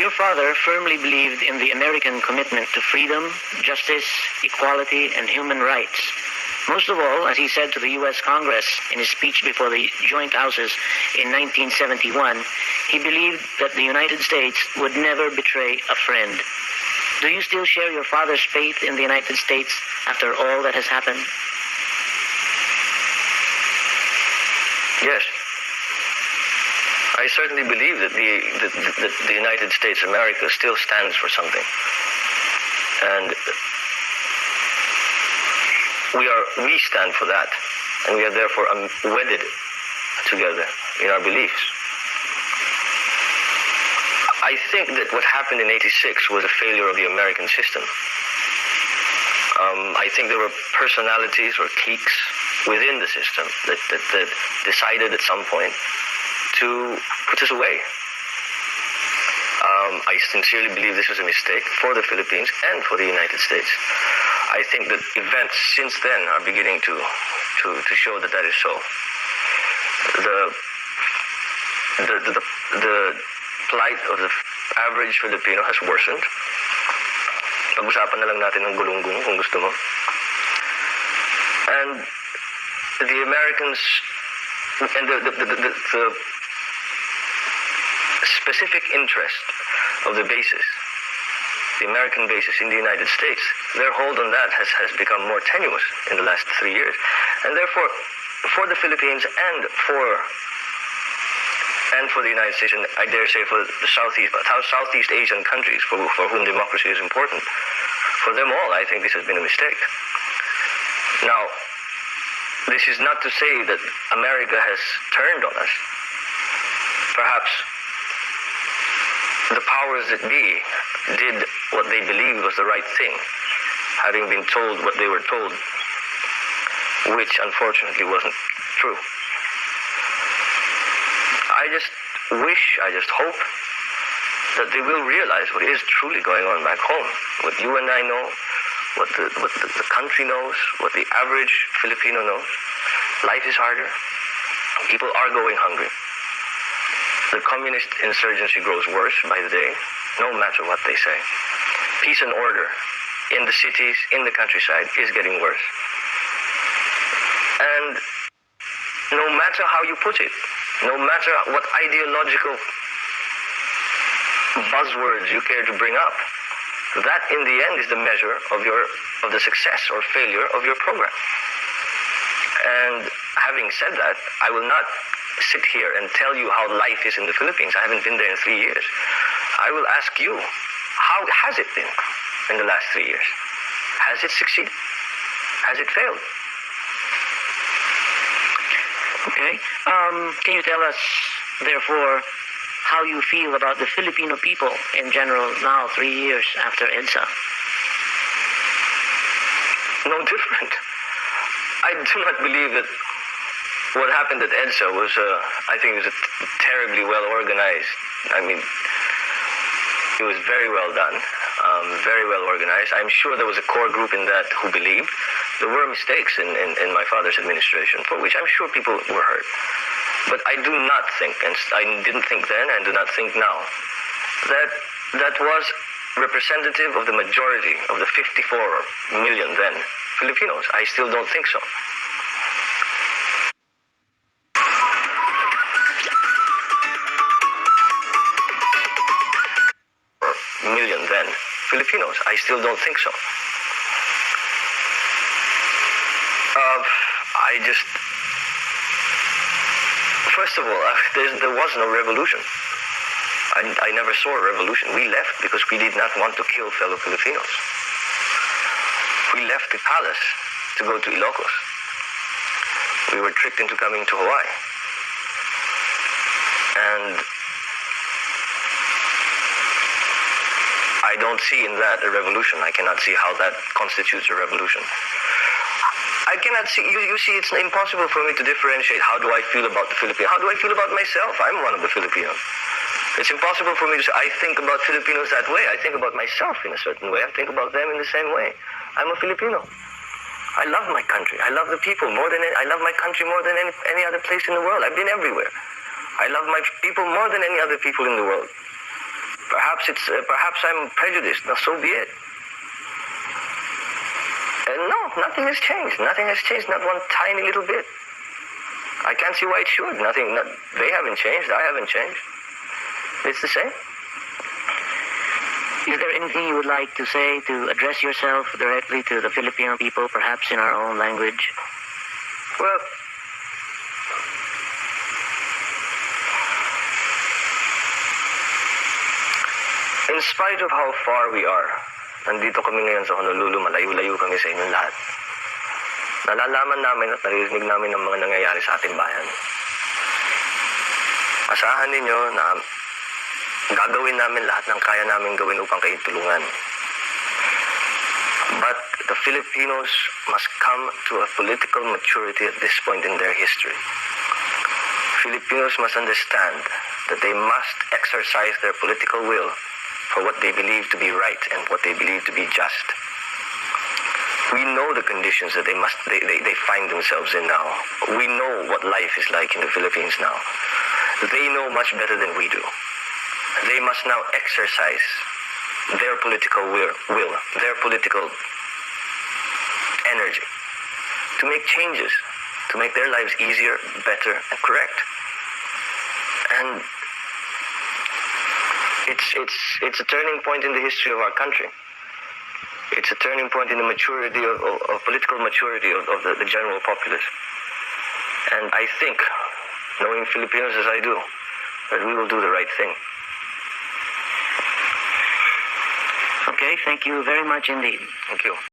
Your father firmly believed in the American commitment to freedom, justice, equality, and human rights. Most of all, as he said to the U.S. Congress in his speech before the joint houses in 1971, he believed that the United States would never betray a friend. Do you still share your father's faith in the United States after all that has happened? Yes. I certainly believe that the United States of America still stands for something. And we stand for that. And we are therefore wedded together in our beliefs. I think that what happened in '86 was a failure of the American system. I think there were personalities or cliques within the system that decided at some point to put us away. I sincerely believe this was a mistake for the Philippines and for the United States. I think that events since then are beginning to show that that is so. The plight of the average Filipino has worsened. Pag-usapan na lang natin ng gulunggong kung gusto mo. And the Americans and the specific interest of the bases, the American bases in the United States, their hold on that has become more tenuous in the last 3 years. And therefore, for the Philippines and for the United States, and I dare say for the Southeast Asian countries for whom democracy is important, for them all, I think this has been a mistake. Now, this is not to say that America has turned on us. Perhaps the powers that be did what they believed was the right thing, having been told what they were told, which unfortunately wasn't true. I just hope that they will realize what is truly going on back home, what you and I know, what the country knows, what the average Filipino knows. Life is harder. People are going hungry. The communist insurgency grows worse by the day, no matter what they say. Peace and order in the cities, in the countryside, is getting worse. And no matter how you put it, no matter what ideological buzzwords you care to bring up, that in the end is the measure of the success or failure of your program. And having said that, I will not sit here and tell you how life is in the Philippines. I haven't been there in 3 years. I will ask you, how has it been in the last 3 years? Has it succeeded? Has it failed? Okay. Can you tell us, therefore, how you feel about the Filipino people in general now, 3 years after EDSA? No different. I do not believe that what happened at EDSA was, I think it was terribly well organized. I mean, it was very well done, very well organized. I'm sure there was a core group in that who believed. There were mistakes in my father's administration, for which I'm sure people were hurt. But I do not think, and I didn't think then and do not think now, that was representative of the majority of the 54 million then Filipinos. I still don't think so. Million then Filipinos. I still don't think so. First of all, there was no revolution. I never saw a revolution. We left because we did not want to kill fellow Filipinos. We left the palace to go to Ilocos. We were tricked into coming to Hawaii. And I don't see in that a revolution. I cannot see how that constitutes a revolution. I cannot see, you see, it's impossible for me to differentiate how do I feel about the Filipinos. How do I feel about myself? I'm one of the Filipinos. It's impossible for me to say, I think about Filipinos that way. I think about myself in a certain way. I think about them in the same way. I'm a Filipino. I love my country. I love the people I love my country more than any other place in the world. I've been everywhere. I love my people more than any other people in the world. Perhaps I'm prejudiced. Now, so be it. And no, nothing has changed. Nothing has changed, not one tiny little bit. I can't see why it should. They haven't changed. I haven't changed. It's the same. Is there anything you would like to say to address yourself directly to the Filipino people, perhaps in our own language? Well, in spite of how far we are, nandito kami ngayon sa Honolulu, malayo-layo kami sa inyong lahat. Nalalaman namin at naririnig namin ang mga nangyayari sa ating bayan. Asahan ninyo na gagawin namin lahat ng kaya namin gawin upang kayo tulungan. But the Filipinos must come to a political maturity at this point in their history. Filipinos must understand that they must exercise their political will for what they believe to be right and what they believe to be just. We know the conditions that they find themselves in now. We know what life is like in the Philippines now. They know much better than we do. They must now exercise their political will, their political energy to make changes, to make their lives easier, better, and correct. And it's a turning point in the history of our country. It's a turning point in the maturity of political maturity of the general populace. And I think, knowing Filipinos as I do, that we will do the right thing. Okay, thank you very much indeed. Thank you.